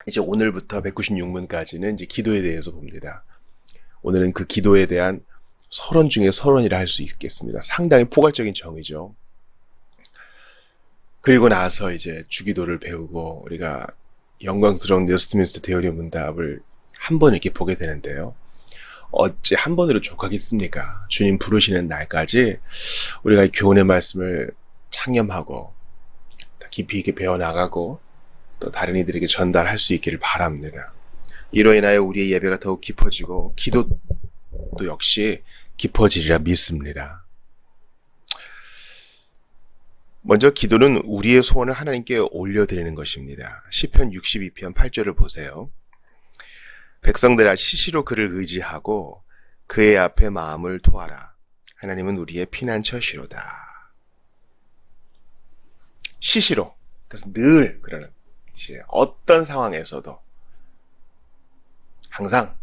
이제 오늘부터 196문까지는 이제 기도에 대해서 봅니다. 오늘은 그 기도에 대한 서론 중에 서론이라 할 수 있겠습니다. 상당히 포괄적인 정의죠. 그리고 나서 이제 주기도를 배우고 우리가 영광스러운 웨스트민스터 대요리 문답을 한 번 이렇게 보게 되는데요. 어찌 한 번으로 족하겠습니까? 주님 부르시는 날까지 우리가 이 교훈의 말씀을 창념하고 깊이 있게 배워나가고 또 다른 이들에게 전달할 수 있기를 바랍니다. 이로 인하여 우리의 예배가 더욱 깊어지고 기도도 역시 깊어지리라 믿습니다. 먼저 기도는 우리의 소원을 하나님께 올려드리는 것입니다. 시편 62편 8절을 보세요. 백성들아 시시로 그를 의지하고 그의 앞에 마음을 토하라. 하나님은 우리의 피난처시로다. 시시로, 그래서 늘 그러는, 어떤 상황에서도 항상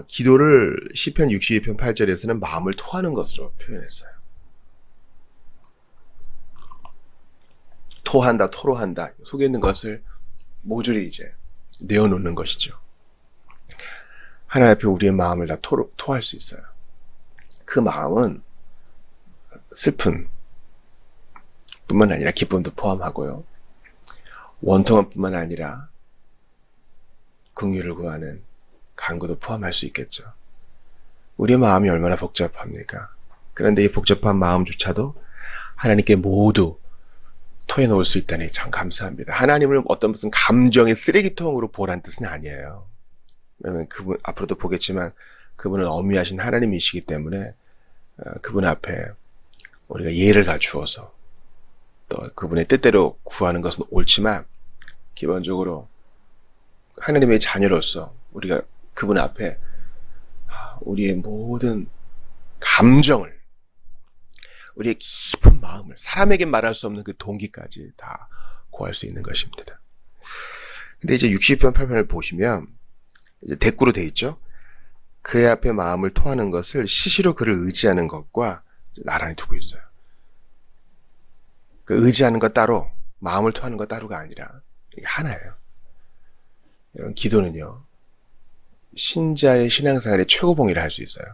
기도를 시편 62편 8절에서는 마음을 토하는 것으로 표현했어요. 토한다, 토로한다, 속에 있는 것을 모조리 이제 내어놓는 것이죠. 하나님 앞에 우리의 마음을 다 토할 수 있어요. 그 마음은 슬픈 뿐만 아니라 기쁨도 포함하고요. 원통한 뿐만 아니라 긍휼을 구하는 간구도 포함할 수 있겠죠. 우리의 마음이 얼마나 복잡합니까? 그런데 이 복잡한 마음조차도 하나님께 모두 토해놓을 수 있다니 참 감사합니다. 하나님을 어떤 무슨 감정의 쓰레기통으로 보란 뜻은 아니에요. 왜냐하면 그분, 앞으로도 보겠지만 그분은 엄위하신 하나님이시기 때문에 그분 앞에 우리가 예를 갖추어서 또 그분의 뜻대로 구하는 것은 옳지만 기본적으로 하나님의 자녀로서 우리가 그분 앞에 우리의 모든 감정을, 우리의 깊은 마음을, 사람에게 말할 수 없는 그 동기까지 다 구할 수 있는 것입니다. 근데 이제 60편 8편을 보시면 이제 대꾸로 돼 있죠. 그의 앞에 마음을 토하는 것을 시시로 그를 의지하는 것과 나란히 두고 있어요. 그 의지하는 것 따로, 마음을 토하는 것 따로가 아니라 이게 하나예요. 여러분, 기도는요, 신자의 신앙생활의 최고봉이라 할 수 있어요.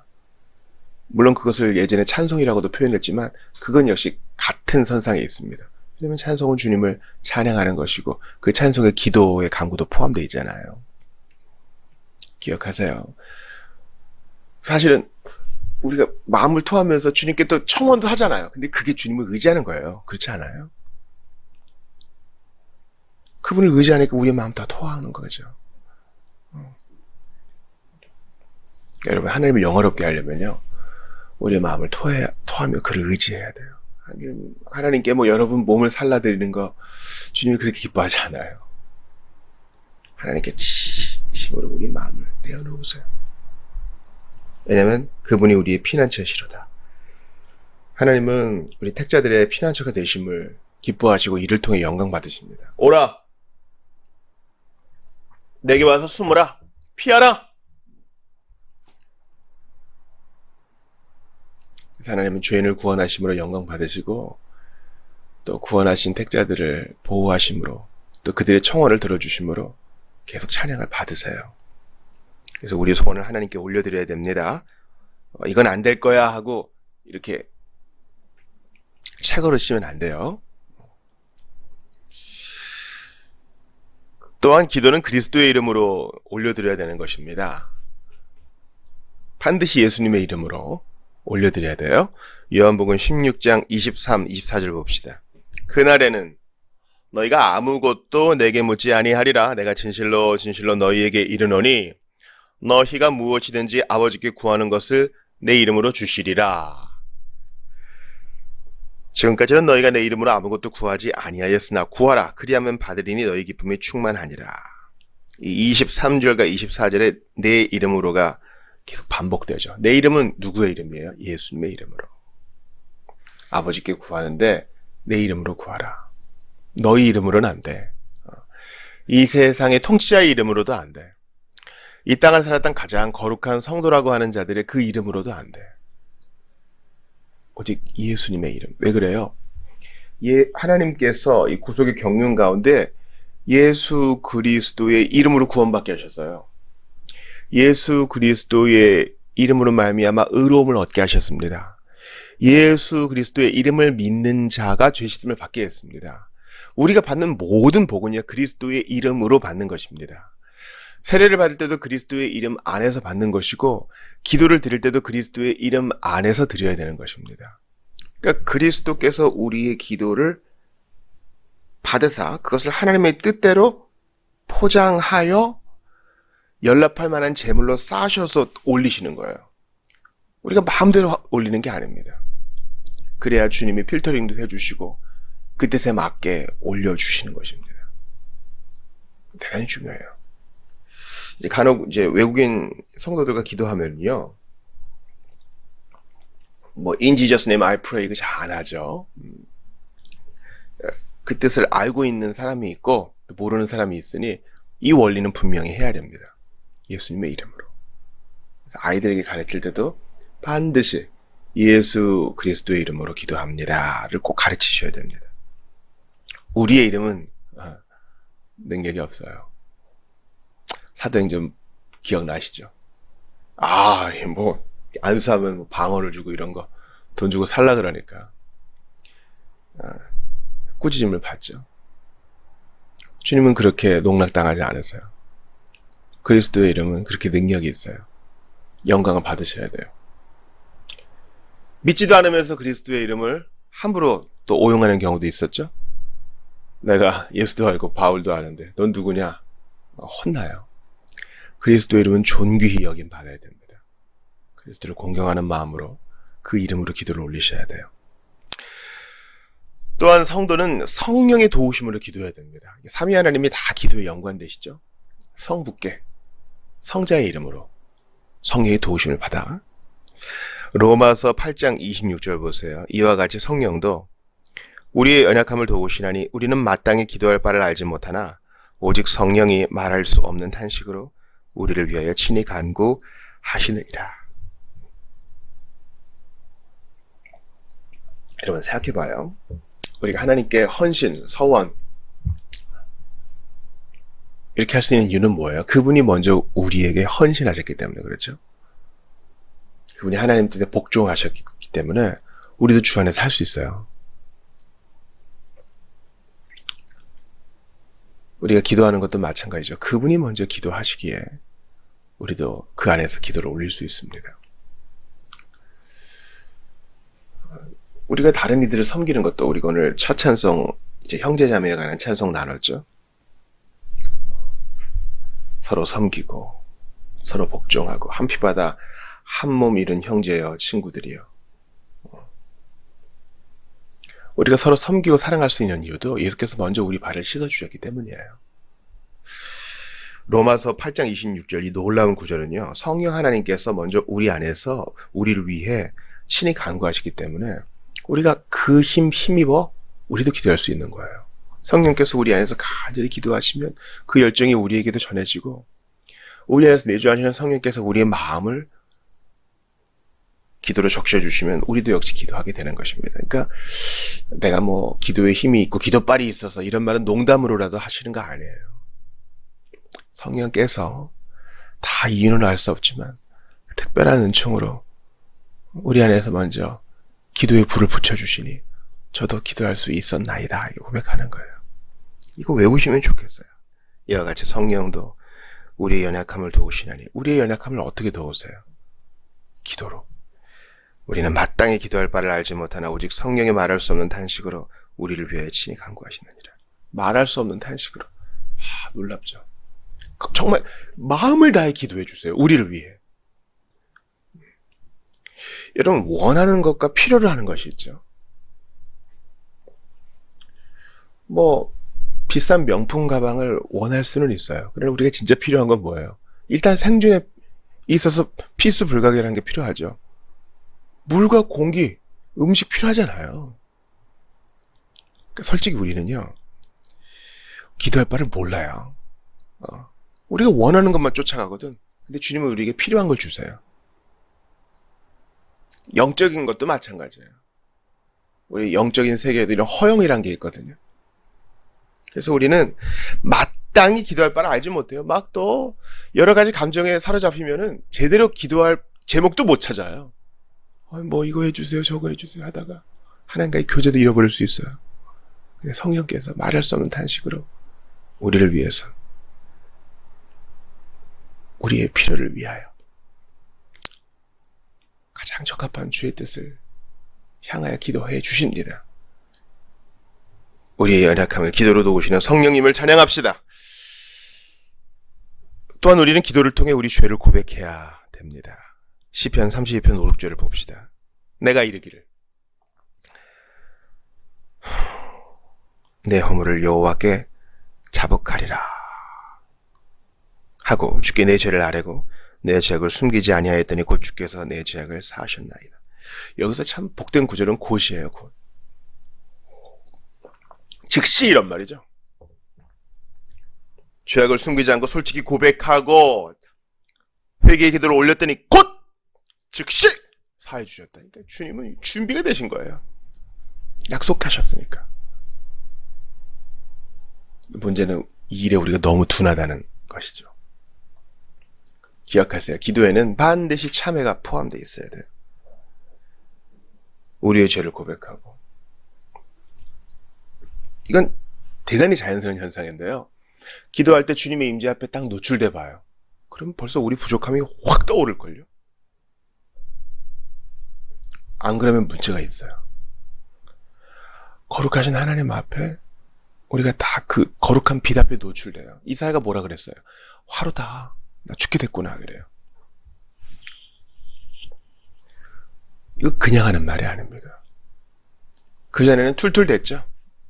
물론 그것을 예전에 찬송이라고도 표현했지만 그건 역시 같은 선상에 있습니다. 왜냐하면 찬송은 주님을 찬양하는 것이고 그 찬송의 기도의 간구도 포함되어 있잖아요. 기억하세요. 사실은 우리가 마음을 토하면서 주님께 또 청원도 하잖아요. 근데 그게 주님을 의지하는 거예요. 그렇지 않아요? 그분을 의지하니까 우리의 마음 다 토하는 거죠. 여러분, 하나님을 영화롭게 하려면요, 우리의 마음을 토하며 그를 의지해야 돼요. 하나님께 뭐 여러분 몸을 살라드리는 거 주님이 그렇게 기뻐하지 않아요. 하나님께 진심으로 우리 마음을 내어놓으세요. 왜냐하면 그분이 우리의 피난처시로다. 하나님은 우리 택자들의 피난처가 되심을 기뻐하시고 이를 통해 영광 받으십니다. 오라! 내게 와서 숨어라! 피하라! 하나님은 죄인을 구원하심으로 영광 받으시고 또 구원하신 택자들을 보호하심으로 또 그들의 청원을 들어주심으로 계속 찬양을 받으세요. 그래서 우리의 소원을 하나님께 올려드려야 됩니다. 이건 안 될 거야 하고 이렇게 채걸으시면 안 돼요. 또한 기도는 그리스도의 이름으로 올려드려야 되는 것입니다. 반드시 예수님의 이름으로 올려드려야 돼요. 요한복음 16장 23, 24절 봅시다. 그날에는 너희가 아무것도 내게 묻지 아니하리라. 내가 진실로 진실로 너희에게 이르노니 너희가 무엇이든지 아버지께 구하는 것을 내 이름으로 주시리라. 지금까지는 너희가 내 이름으로 아무것도 구하지 아니하였으나 구하라. 그리하면 받으리니 너희 기쁨이 충만하니라. 이 23절과 24절에 내 이름으로가 계속 반복되죠. 내 이름은 누구의 이름이에요? 예수님의 이름으로. 아버지께 구하는데 내 이름으로 구하라. 너희 이름으로는 안 돼. 이 세상의 통치자의 이름으로도 안 돼. 이 땅을 살았던 가장 거룩한 성도라고 하는 자들의 그 이름으로도 안 돼. 오직 예수님의 이름. 왜 그래요? 하나님께서 이 구속의 경륜 가운데 예수 그리스도의 이름으로 구원받게 하셨어요. 예수 그리스도의 이름으로 말미암아 의로움을 얻게 하셨습니다. 예수 그리스도의 이름을 믿는 자가 죄 씻음을 받게 했습니다. 우리가 받는 모든 복은요, 그리스도의 이름으로 받는 것입니다. 세례를 받을 때도 그리스도의 이름 안에서 받는 것이고, 기도를 드릴 때도 그리스도의 이름 안에서 드려야 되는 것입니다. 그러니까 그리스도께서 우리의 기도를 받으사 그것을 하나님의 뜻대로 포장하여 연락할 만한 제물로 싸셔서 올리시는 거예요. 우리가 마음대로 올리는 게 아닙니다. 그래야 주님이 필터링도 해주시고 그 뜻에 맞게 올려주시는 것입니다. 대단히 중요해요. 이제 간혹 이제 외국인 성도들과 기도하면요, 뭐 In Jesus name I pray 이거 잘 안 하죠. 그 뜻을 알고 있는 사람이 있고 모르는 사람이 있으니 이 원리는 분명히 해야 됩니다. 예수님의 이름으로. 그래서 아이들에게 가르칠 때도 반드시 예수 그리스도의 이름으로 기도합니다를 꼭 가르치셔야 됩니다. 우리의 이름은 능력이 없어요. 사도행전 기억나시죠? 뭐 안수하면 뭐 방어를 주고 이런 거 돈 주고 살라 그러니까 꾸짖음을 받죠. 주님은 그렇게 농락당하지 않으세요. 그리스도의 이름은 그렇게 능력이 있어요. 영광을 받으셔야 돼요. 믿지도 않으면서 그리스도의 이름을 함부로 또 오용하는 경우도 있었죠. 내가 예수도 알고 바울도 아는데 넌 누구냐? 혼나요. 그리스도의 이름은 존귀히 여김 받아야 됩니다. 그리스도를 공경하는 마음으로 그 이름으로 기도를 올리셔야 돼요. 또한 성도는 성령의 도우심으로 기도해야 됩니다. 삼위 하나님이 다 기도에 연관되시죠. 성부께 성자의 이름으로 성령의 도우심을 받아. 로마서 8장 26절 보세요. 이와 같이 성령도 우리의 연약함을 도우시나니 우리는 마땅히 기도할 바를 알지 못하나 오직 성령이 말할 수 없는 탄식으로 우리를 위하여 친히 간구하시느니라. 여러분 생각해봐요. 우리가 하나님께 헌신, 서원 이렇게 할 수 있는 이유는 뭐예요? 그분이 먼저 우리에게 헌신하셨기 때문에 그렇죠. 그분이 하나님 뜻에 복종하셨기 때문에 우리도 주 안에 살 수 있어요. 우리가 기도하는 것도 마찬가지죠. 그분이 먼저 기도하시기에 우리도 그 안에서 기도를 올릴 수 있습니다. 우리가 다른 이들을 섬기는 것도 우리가 오늘 첫 찬송 이제 형제자매에 관한 찬송 나눴죠. 서로 섬기고 서로 복종하고 한 피바다 한 몸 이룬 형제여 친구들이여. 우리가 서로 섬기고 사랑할 수 있는 이유도 예수께서 먼저 우리 발을 씻어주셨기 때문이에요. 로마서 8장 26절 이 놀라운 구절은요, 성령 하나님께서 먼저 우리 안에서 우리를 위해 친히 간구하시기 때문에 우리가 그 힘입어 우리도 기도할 수 있는 거예요. 성령께서 우리 안에서 간절히 기도하시면 그 열정이 우리에게도 전해지고 우리 안에서 내주하시는 성령께서 우리의 마음을 기도로 적셔주시면 우리도 역시 기도하게 되는 것입니다. 그러니까 내가 뭐 기도에 힘이 있고 기도빨이 있어서 이런 말은 농담으로라도 하시는 거 아니에요. 성령께서 다 이유는 알 수 없지만 특별한 은총으로 우리 안에서 먼저 기도의 불을 붙여주시니 저도 기도할 수 있었나이다 이거 고백하는 거예요. 이거 외우시면 좋겠어요. 이와 같이 성령도 우리의 연약함을 도우시나니 우리의 연약함을 어떻게 도우세요? 기도로. 우리는 마땅히 기도할 바를 알지 못하나 오직 성령의 말할 수 없는 탄식으로 우리를 위하여 친히 간구하시느니라. 말할 수 없는 탄식으로. 놀랍죠. 정말 마음을 다해 기도해 주세요. 우리를 위해. 여러분 원하는 것과 필요로 하는 것이 있죠. 뭐 비싼 명품 가방을 원할 수는 있어요. 그러나 우리가 진짜 필요한 건 뭐예요? 일단 생존에 있어서 필수 불가결한 게 필요하죠. 물과 공기, 음식 필요하잖아요. 그러니까 솔직히 우리는요, 기도할 바를 몰라요. 우리가 원하는 것만 쫓아가거든. 근데 주님은 우리에게 필요한 걸 주세요. 영적인 것도 마찬가지예요. 우리 영적인 세계에도 이런 허영이란 게 있거든요. 그래서 우리는 마땅히 기도할 바를 알지 못해요. 막 또 여러 가지 감정에 사로잡히면은 제대로 기도할 제목도 못 찾아요. 뭐 이거 해주세요, 저거 해주세요 하다가 하나님과의 교제도 잃어버릴 수 있어요. 근데 성령께서 말할 수 없는 탄식으로 우리를 위해서, 우리의 필요를 위하여 가장 적합한 주의 뜻을 향하여 기도해 주십니다. 우리의 연약함을 기도로 도우시는 성령님을 찬양합시다. 또한 우리는 기도를 통해 우리 죄를 고백해야 됩니다. 시편 32편 5, 6절을 봅시다. 내가 이르기를 내 허물을 여호와께 자복하리라 하고 주께 내 죄를 아뢰고 내 죄악을 숨기지 아니하였더니 곧 주께서 내 죄악을 사하셨나이다. 여기서 참 복된 구절은 곧이에요. 곧. 즉시 이런 말이죠. 죄악을 숨기지 않고 솔직히 고백하고 회개의 기도를 올렸더니 곧 즉시 사해 주셨다니까. 주님은 준비가 되신 거예요. 약속하셨으니까. 문제는 이 일에 우리가 너무 둔하다는 것이죠. 기억하세요. 기도에는 반드시 참회가 포함되어 있어야 돼요. 우리의 죄를 고백하고. 이건 대단히 자연스러운 현상인데요. 기도할 때 주님의 임재 앞에 딱 노출돼 봐요. 그럼 벌써 우리 부족함이 확 떠오를걸요. 안 그러면 문제가 있어요. 거룩하신 하나님 앞에 우리가 다 그 거룩한 빛 앞에 노출돼요. 이사야가 뭐라 그랬어요? 화로다. 나 죽게 됐구나 그래요. 이거 그냥 하는 말이 아닙니다. 그전에는 툴툴댔죠.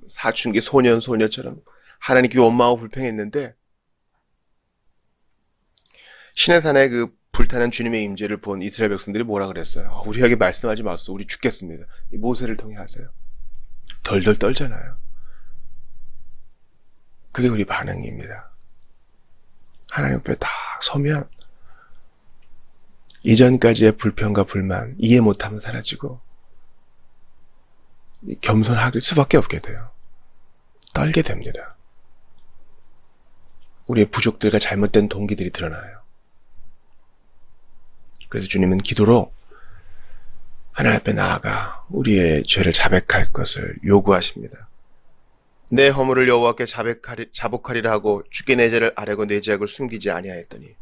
사춘기 소년처럼 하나님께 원망하고 불평했는데 시내산에 그 불타는 주님의 임재를 본 이스라엘 백성들이 뭐라 그랬어요? 우리에게 말씀하지 마소서. 우리 죽겠습니다. 이 모세를 통해 하세요. 덜덜 떨잖아요. 그게 우리 반응입니다. 하나님 앞에 딱 서면 이전까지의 불평과 불만, 이해 못하면 사라지고 겸손할 수밖에 없게 돼요. 떨게 됩니다. 우리의 부족들과 잘못된 동기들이 드러나요. 그래서 주님은 기도로 하나님 앞에 나아가 우리의 죄를 자백할 것을 요구하십니다. 내 허물을 여호와께 자복하리라 하고 주께 내 죄를 아뢰고 내 죄악을 숨기지 아니하였더니.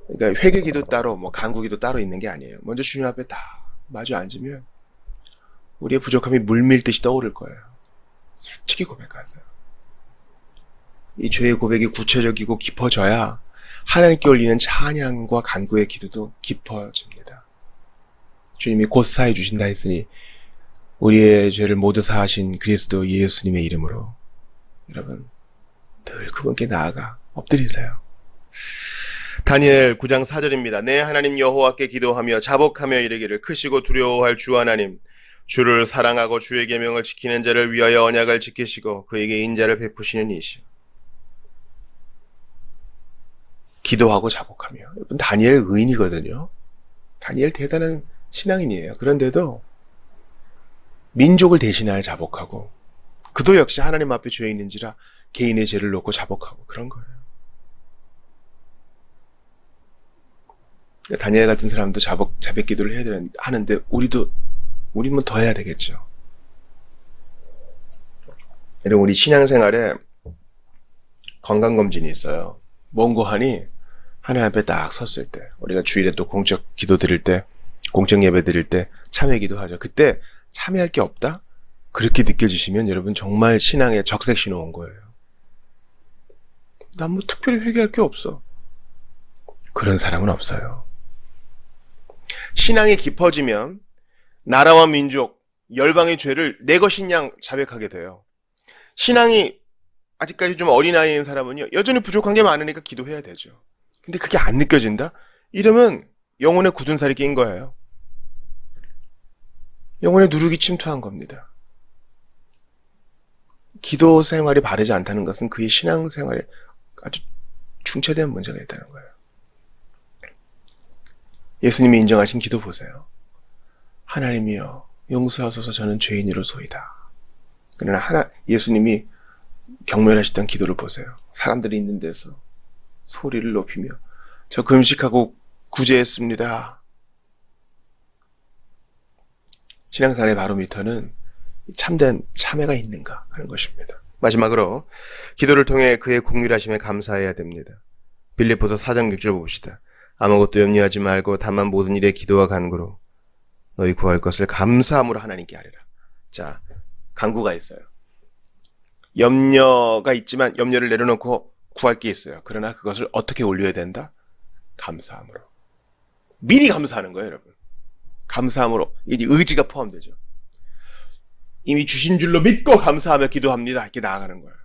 그러니까 회개기도 따로 간구기도 따로 있는 게 아니에요. 먼저 주님 앞에 다 마주 앉으면 우리의 부족함이 물밀듯이 떠오를 거예요. 솔직히 고백하세요. 이 죄의 고백이 구체적이고 깊어져야 하나님께 올리는 찬양과 간구의 기도도 깊어집니다. 주님이 곧 사해 주신다 했으니 우리의 죄를 모두 사하신 그리스도 예수님의 이름으로 여러분 늘 그분께 나아가 엎드리세요. 다니엘 9장 4절입니다. 내 하나님 여호와께 기도하며 자복하며 이르기를 크시고 두려워할 주 하나님 주를 사랑하고 주의 계명을 지키는 자를 위하여 언약을 지키시고 그에게 인자를 베푸시는 이시여. 기도하고 자복하며. 여러분 다니엘 의인이거든요. 다니엘 대단한 신앙인이에요. 그런데도 민족을 대신하여 자복하고 그도 역시 하나님 앞에 죄 있는지라 개인의 죄를 놓고 자복하고 그런 거예요. 다니엘 같은 사람도 자백 기도를 해야 하는데 우리는 더 해야 되겠죠. 여러분 우리 신앙생활에 건강검진이 있어요. 뭔고 하니 하나님 앞에 딱 섰을 때 우리가 주일에 또 공적 기도 드릴 때 공적 예배 드릴 때 참회 기도하죠. 그때 참회할 게 없다? 그렇게 느껴지시면 여러분 정말 신앙에 적색 신호 온 거예요. 난 뭐 특별히 회개할 게 없어. 그런 사람은 없어요. 신앙이 깊어지면 나라와 민족, 열방의 죄를 내 것인 양 자백하게 돼요. 신앙이 아직까지 좀 어린아이인 사람은요, 여전히 부족한 게 많으니까 기도해야 되죠. 근데 그게 안 느껴진다? 이러면 영혼에 굳은 살이 낀 거예요. 영혼에 누룩이 침투한 겁니다. 기도 생활이 바르지 않다는 것은 그의 신앙 생활에 아주 중차대한 문제가 있다는 거예요. 예수님이 인정하신 기도 보세요. 하나님이여 용서하소서 저는 죄인이로소이다. 그러나 예수님이 경멸하시던 기도를 보세요. 사람들이 있는 데서 소리를 높이며 저 금식하고 구제했습니다. 신앙생활의 바로미터는 참된 참회가 있는가 하는 것입니다. 마지막으로 기도를 통해 그의 공률하심에 감사해야 됩니다. 빌립보서 4장 6절 봅시다. 아무것도 염려하지 말고 다만 모든 일에 기도와 간구로 너희 구할 것을 감사함으로 하나님께 하리라. 자, 간구가 있어요. 염려가 있지만 염려를 내려놓고 구할 게 있어요. 그러나 그것을 어떻게 올려야 된다? 감사함으로. 미리 감사하는 거예요, 여러분. 감사함으로. 이제 의지가 포함되죠. 이미 주신 줄로 믿고 감사하며 기도합니다. 이렇게 나아가는 거예요.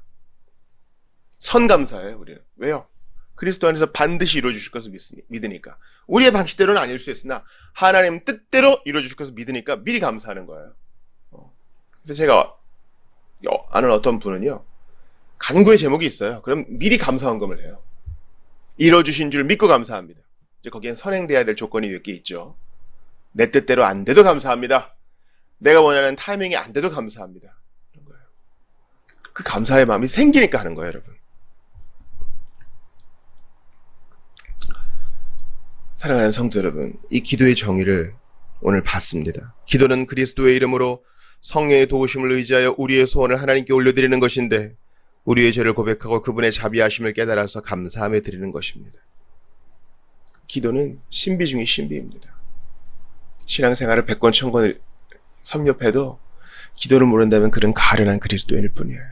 선감사예요, 우리는. 왜요? 그리스도 안에서 반드시 이루어주실 것을 믿으니까. 우리의 방식대로는 아닐 수 있으나 하나님 뜻대로 이루어주실 것을 믿으니까 미리 감사하는 거예요. 그래서 제가 아는 어떤 분은요, 간구의 제목이 있어요. 그럼 미리 감사헌금을 해요. 이루어주신 줄 믿고 감사합니다. 이제 거기엔 선행돼야 될 조건이 몇 개 있죠. 내 뜻대로 안 돼도 감사합니다. 내가 원하는 타이밍이 안 돼도 감사합니다. 그런 거예요. 그 감사의 마음이 생기니까 하는 거예요, 여러분. 사랑하는 성도 여러분, 이 기도의 정의를 오늘 봤습니다. 기도는 그리스도의 이름으로 성령의 도우심을 의지하여 우리의 소원을 하나님께 올려드리는 것인데 우리의 죄를 고백하고 그분의 자비하심을 깨달아서 감사하며 드리는 것입니다. 기도는 신비 중의 신비입니다. 신앙생활을 100권 1000권을 섭렵해도 기도를 모른다면 그는 가련한 그리스도인일 뿐이에요.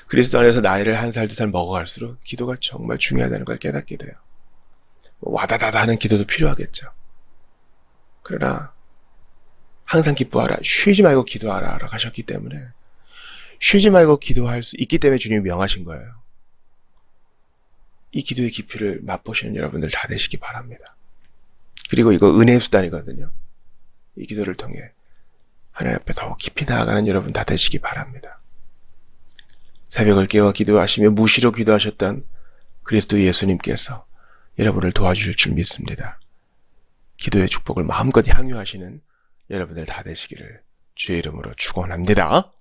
그리스도 안에서 나이를 한 살 두 살 먹어갈수록 기도가 정말 중요하다는 걸 깨닫게 돼요. 와다다다 하는 기도도 필요하겠죠. 그러나 항상 기뻐하라, 쉬지 말고 기도하라 라고 하셨기 때문에 쉬지 말고 기도할 수 있기 때문에 주님이 명하신 거예요. 이 기도의 깊이를 맛보시는 여러분들 다 되시기 바랍니다. 그리고 이거 은혜의 수단이거든요. 이 기도를 통해 하나님 앞에 더 깊이 나아가는 여러분 다 되시기 바랍니다. 새벽을 깨워 기도하시며 무시로 기도하셨던 그리스도 예수님께서 여러분을 도와주실 줄 믿습니다. 기도의 축복을 마음껏 향유하시는 여러분들 다 되시기를 주의 이름으로 축원합니다.